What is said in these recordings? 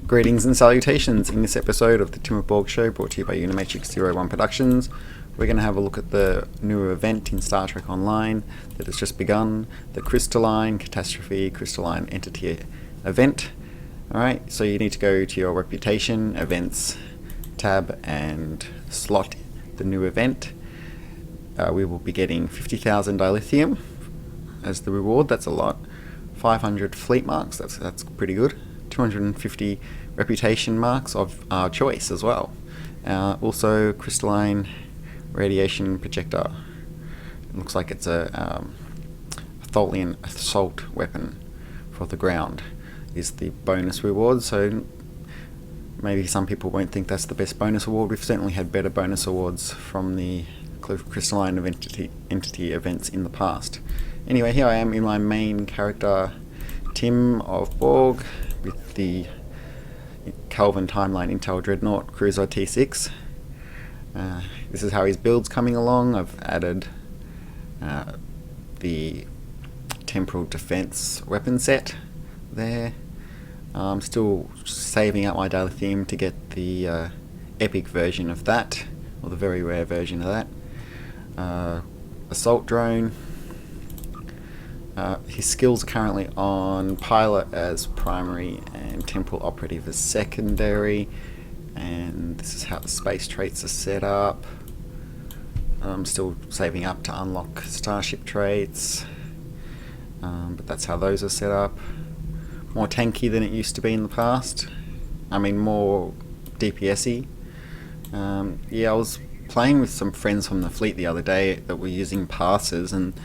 Greetings and salutations. In this episode of the Tim of Borg Show, brought to you by Unimatrix 01 Productions, we're going to have a look at the newer event in Star Trek Online that has just begun, the Crystalline Catastrophe Crystalline Entity event. Alright, so you need to go to your Reputation, Events tab and slot the new event. We will be getting 50,000 dilithium as the reward. That's a lot. 500 fleet marks, that's pretty good. 250 reputation marks of our choice as well. Also, crystalline radiation projector. It looks like it's a Tholian assault weapon for the ground is the bonus reward. So maybe some people won't think that's the best bonus award. We've certainly had better bonus awards from the crystalline entity events in the past. Anyway, here I am in my main character, Tim of Borg, with the Kelvin timeline Intel Dreadnought Cruiser T6. This is how his build's coming along. I've added the Temporal defense weapon set there. I'm still saving up my dilithium to get the epic version of that, or the very rare version of that. Assault drone. His skills are currently on pilot as primary and temporal operative as secondary, and this is how the space traits are set up. I'm still saving up to unlock Starship traits, but that's how those are set up. More tanky than it used to be in the past. I mean, more DPS-y. Yeah, I was playing with some friends from the fleet the other day that were using passes, and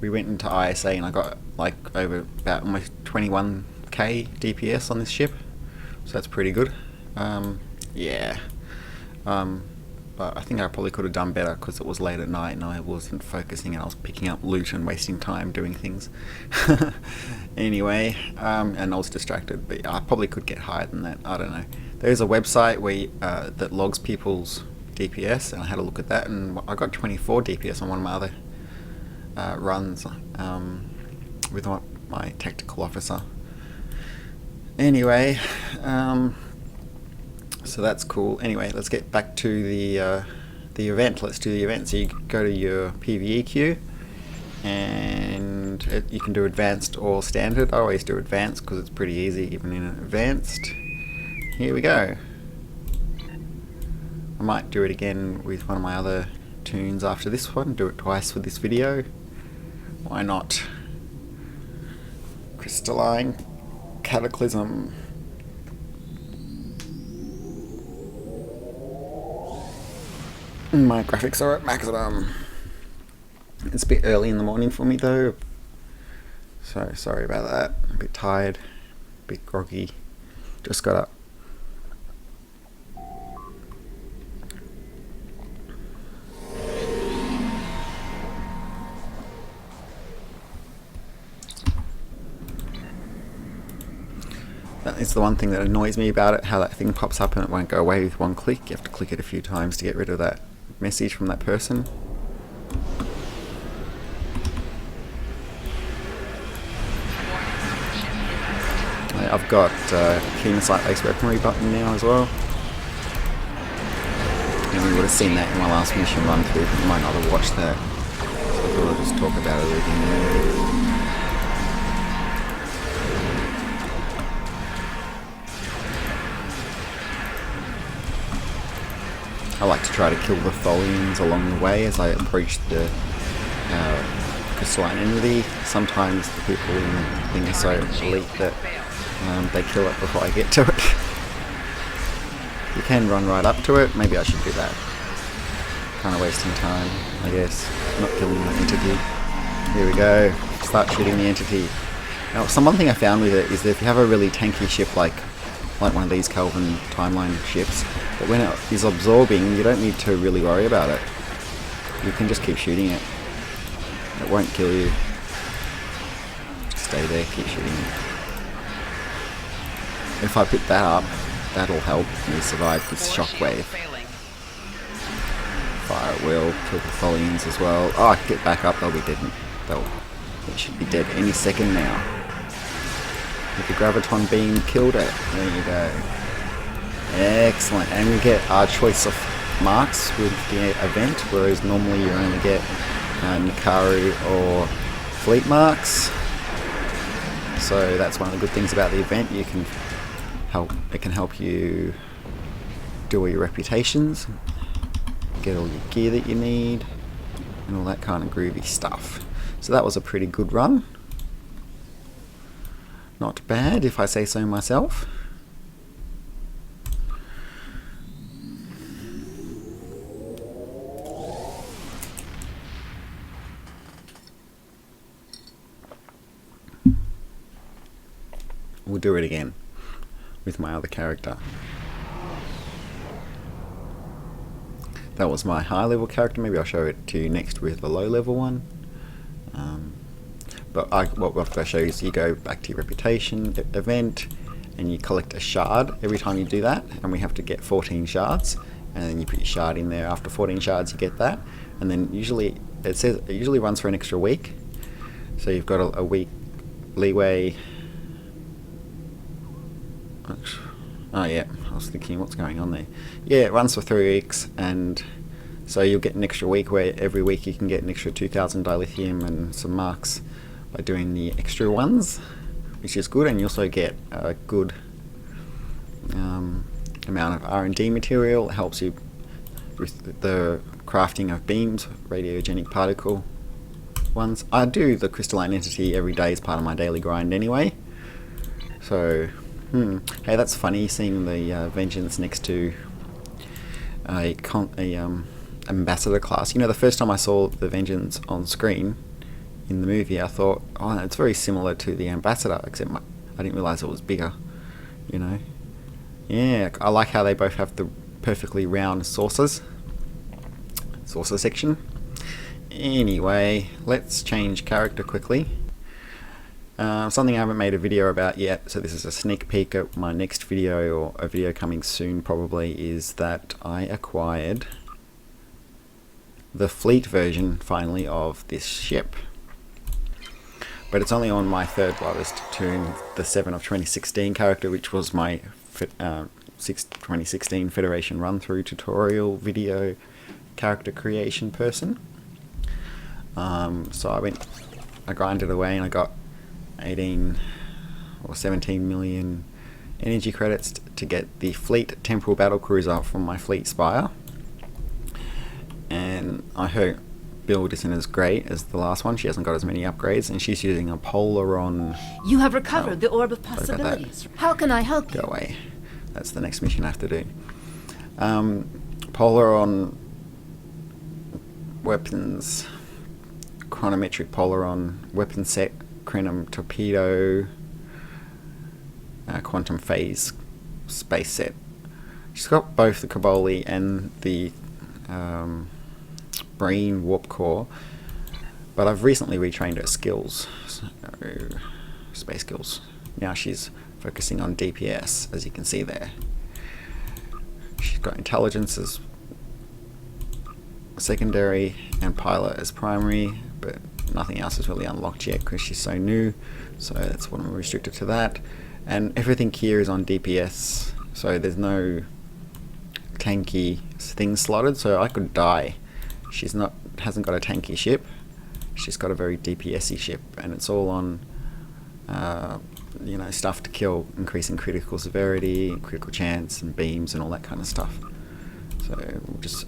we went into ISA and I got like over about almost 21k DPS on this ship, so that's pretty good. Yeah, but I think I probably could have done better because it was late at night and I wasn't focusing and I was picking up loot and wasting time doing things. Anyway, and I was distracted, but I probably could get higher than that. I don't know. There's a website where that logs people's DPS, and I had a look at that, and I got 24 DPS on one of my other runs with my tactical officer. Anyway, so that's cool. Anyway, let's get back to the event. Let's do the event. So you go to your PvE queue, and you can do advanced or standard. I always do advanced because it's pretty easy even in advanced. Here we go. I might do it again with one of my other tunes after this one. Do it twice for this video. Why not? Crystalline Cataclysm. My graphics are at maximum. It's a bit early in the morning for me though, so sorry about that. A bit tired, a bit groggy. Just got up. That is the one thing that annoys me about it, how that thing pops up and it won't go away with one click. You have to click it a few times to get rid of that message from that person. I've got keen sight-based weaponry button now as well. And you would have seen that in my last mission run through, but you might not have watched that. So I thought I'd just talk about it again. I like to try to kill the Tholians along the way as I approach the crystalline entity. Sometimes the people in the thing are so elite that they kill it before I get to it. You can run right up to it. Maybe I should do that. Kind of wasting time, I guess. Not killing the entity. Here we go. Start shooting the entity. Now, one thing I found with it is that if you have a really tanky ship like one of these Kelvin timeline ships, but when it is absorbing, you don't need to really worry about it. You can just keep shooting it. It won't kill you. Just stay there, keep shooting it. If I put that up, that'll help me survive this shockwave. Fire at will, kill the Tholians as well. Oh, I can get back up, they'll be dead. They should be dead any second now. With the graviton beam, killed it. There you go. Excellent. And we get our choice of marks with the event, whereas normally you only get Nikaru or fleet marks. So that's one of the good things about the event. It can help you do all your reputations, get all your gear that you need, and all that kind of groovy stuff. So that was a pretty good run. Not bad, if I say so myself. We'll do it again with my other character. That was my high level character. Maybe I'll show it to you next with the low level one. What I've got to show you is you go back to your reputation event and you collect a shard every time you do that, and we have to get 14 shards, and then you put your shard in there. After 14 shards you get that, and then usually it says it usually runs for an extra week, so you've got a week leeway. Oh yeah, I was thinking what's going on there. Yeah, it runs for 3 weeks, and so you'll get an extra week where every week you can get an extra 2,000 dilithium and some marks by doing the extra ones, which is good. And you also get a good amount of R&D material. It helps you with the crafting of beams, radiogenic particle ones. I do the crystalline entity every day as part of my daily grind anyway. So, hey, that's funny seeing the Vengeance next to a ambassador class. You know, the first time I saw the Vengeance on screen in the movie, I thought, oh, it's very similar to the ambassador, except I didn't realise it was bigger, you know. Yeah, I like how they both have the perfectly round saucer section. Anyway, let's change character quickly. Something I haven't made a video about yet, so this is a sneak peek at my next video, or a video coming soon probably, is that I acquired the fleet version finally of this ship. But it's only on my third wildest tune, the 7 of 2016 character, which was my 2016 Federation run-through tutorial video character creation person. So I grinded away and I got 18 or 17 million energy credits to get the fleet Temporal Battlecruiser from my fleet spire. And I heard build isn't as great as the last one. She hasn't got as many upgrades, and she's using a Polaron. You have recovered the orb of possibilities. How can I help you? Go away. That's the next mission I have to do. Polaron weapons, chronometric Polaron weapon set, Crenum torpedo, quantum phase space set. She's got both the Caboli and the brain warp core, but I've recently retrained her skills, so space skills. Now she's focusing on DPS, as you can see there. She's got intelligence as secondary and pilot as primary, but nothing else is really unlocked yet because she's so new, so that's what I'm restricted to that. And everything here is on DPS, so there's no tanky things slotted, so I could die. Hasn't got a tanky ship, she's got a very DPS-y ship, and it's all on you know, stuff to kill, increasing critical severity, critical chance, and beams and all that kind of stuff. So we'll just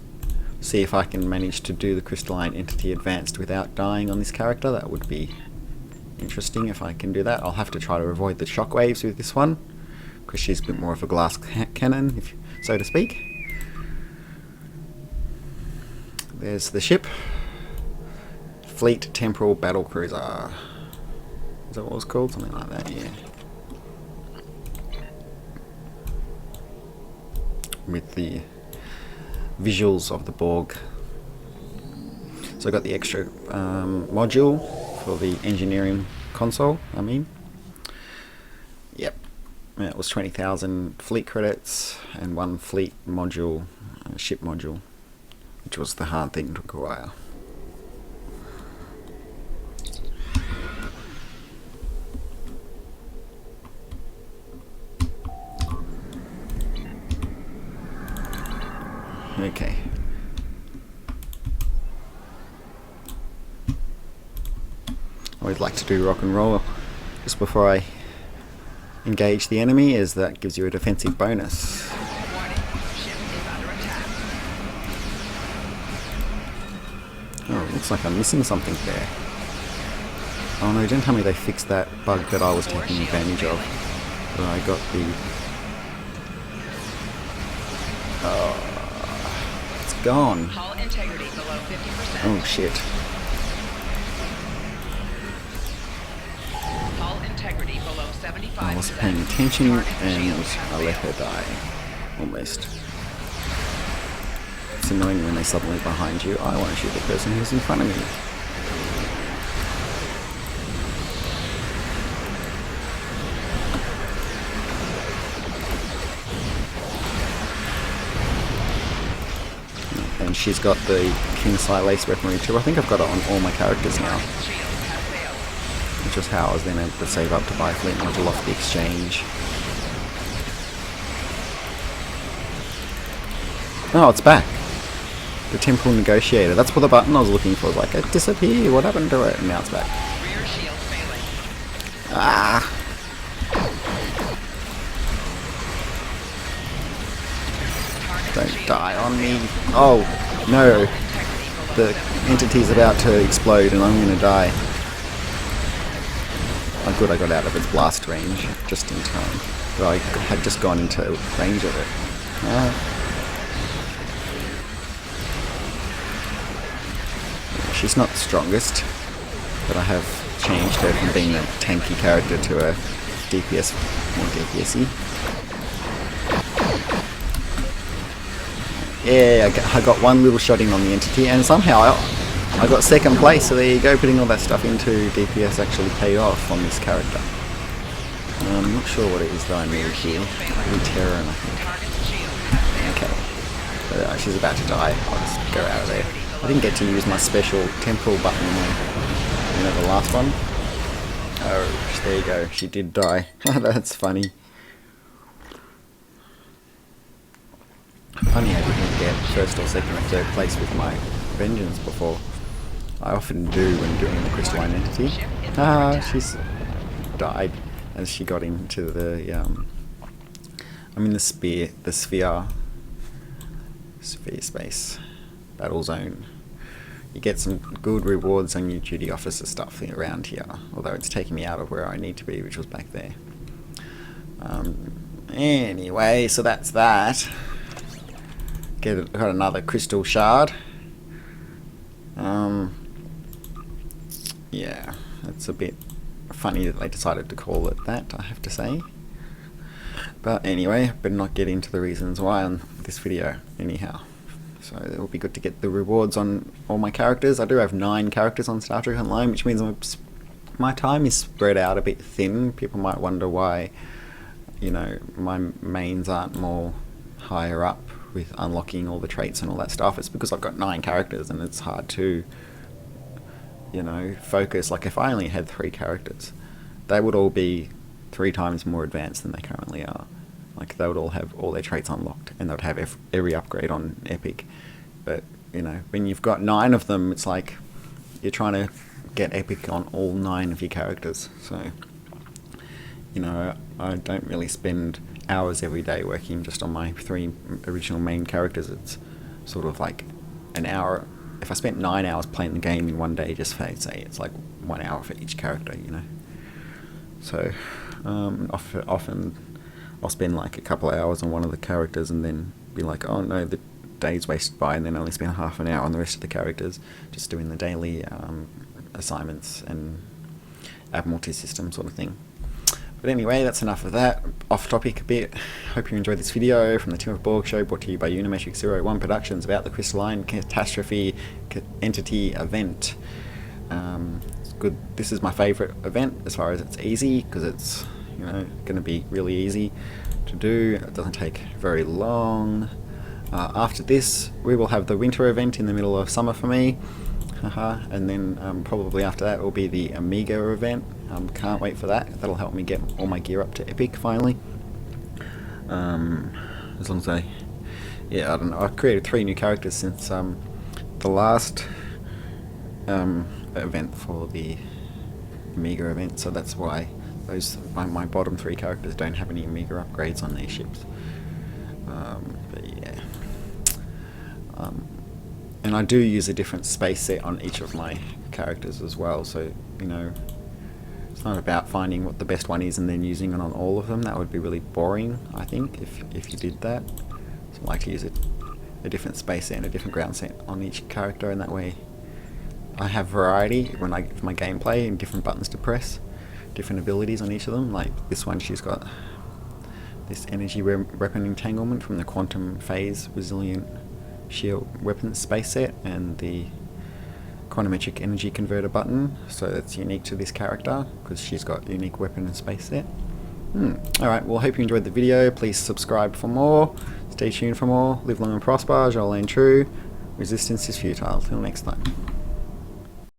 see if I can manage to do the Crystalline Entity Advanced without dying on this character. That would be interesting if I can do that. I'll have to try to avoid the shockwaves with this one, because she's a bit more of a glass cannon, so to speak. There's the ship. Fleet Temporal Battlecruiser. Is that what it was called? Something like that, yeah. With the visuals of the Borg. So I got the extra module for the engineering console, Yep. And it was 20,000 fleet credits and 1 fleet module, ship module, which was the hard thing to acquire. Okay. I always like to do rock and roll just before I engage the enemy, as that gives you a defensive bonus. Oh, it looks like I'm missing something there. Oh no, don't tell me they fixed that bug that I was taking advantage of. Where I got the... Oh, it's gone. Oh shit. I wasn't paying attention and I let her die. Almost. It's annoying when they're suddenly behind you. I want to shoot the person who's in front of me. And she's got the Kingside Lace weaponry too. I think I've got it on all my characters now. Which is how I was then able to save up to buy Fleet module off the exchange. Oh, it's back. The Temporal Negotiator. That's what the button I was looking for. Like, it disappeared. What happened to it? And now it's back. Ah! Don't die on me. Oh, no. The entity's about to explode and I'm gonna die. Oh good, I got out of its blast range just in time. But I had just gone into range of it. She's not the strongest, but I have changed her from being a tanky character to a DPS, more DPS-y. Yeah, I got one little shot in on the entity, and somehow I got second place, so there you go, putting all that stuff into DPS actually paid off on this character. I'm not sure what it is though I need here. Maybe Terror, I think. Okay. She's about to die. I'll just go out of there. I didn't get to use my special temporal button in the last one. Oh, there you go. She did die. That's funny. Funny I didn't get first or second or third place with my vengeance before. I often do when doing the Crystalline entity. She's died as she got into the I'm in the sphere space battle zone. You get some good rewards on your duty officer stuff around here, although it's taking me out of where I need to be, which was back there. Anyway, so that's that. Got another crystal shard. Yeah, that's a bit funny that they decided to call it that, I have to say. But anyway, better not get into the reasons why on this video anyhow. So it will be good to get the rewards on all my characters. I do have 9 characters on Star Trek Online, which means my time is spread out a bit thin. People might wonder why, you know, my mains aren't more higher up with unlocking all the traits and all that stuff. It's because I've got 9 characters and it's hard to, you know, focus. Like if I only had 3 characters, they would all be 3 times more advanced than they currently are. Like they would all have all their traits unlocked and they would have every upgrade on Epic. But, you know, when you've got 9 of them, it's like you're trying to get Epic on all 9 of your characters. So, you know, I don't really spend hours every day working just on my 3 original main characters. It's sort of like an hour. If I spent 9 hours playing the game in one day, just for say it's like 1 hour for each character, you know. So often I'll spend like a couple of hours on one of the characters and then be like, oh no, the day's wasted by, and then only spend half an hour on the rest of the characters, just doing the daily assignments and Admiralty system sort of thing. But anyway, that's enough of that. Off topic a bit. Hope you enjoyed this video from the Temporal Borg show, brought to you by Unimatrix 01 Productions, about the Crystalline Catastrophe entity event. It's good. This is my favourite event as far as it's easy, because it's, you know, going to be really easy to do. It doesn't take very long. After this, we will have the winter event in the middle of summer for me. And then probably after that will be the Amiga event. Can't wait for that. That'll help me get all my gear up to Epic finally. As long as I yeah, I don't know. I've created 3 new characters since the last event for the Amiga event, so that's why my bottom 3 characters don't have any Amiga upgrades on their ships. But yeah, and I do use a different space set on each of my characters as well. So you know, it's not about finding what the best one is and then using it on all of them. That would be really boring, I think, if you did that. So I like to use a different space set and a different ground set on each character, and that way I have variety when I give my gameplay and different buttons to press, different abilities on each of them. Like this one, she's got this energy weapon entanglement from the quantum phase resilient shield weapon space set, and the chronometric energy converter button, so that's unique to this character because she's got a unique weapon and space set. Alright, well, hope you enjoyed the video. Please subscribe for more, stay tuned for more, live long and prosper, Joel and true, resistance is futile. Till next time.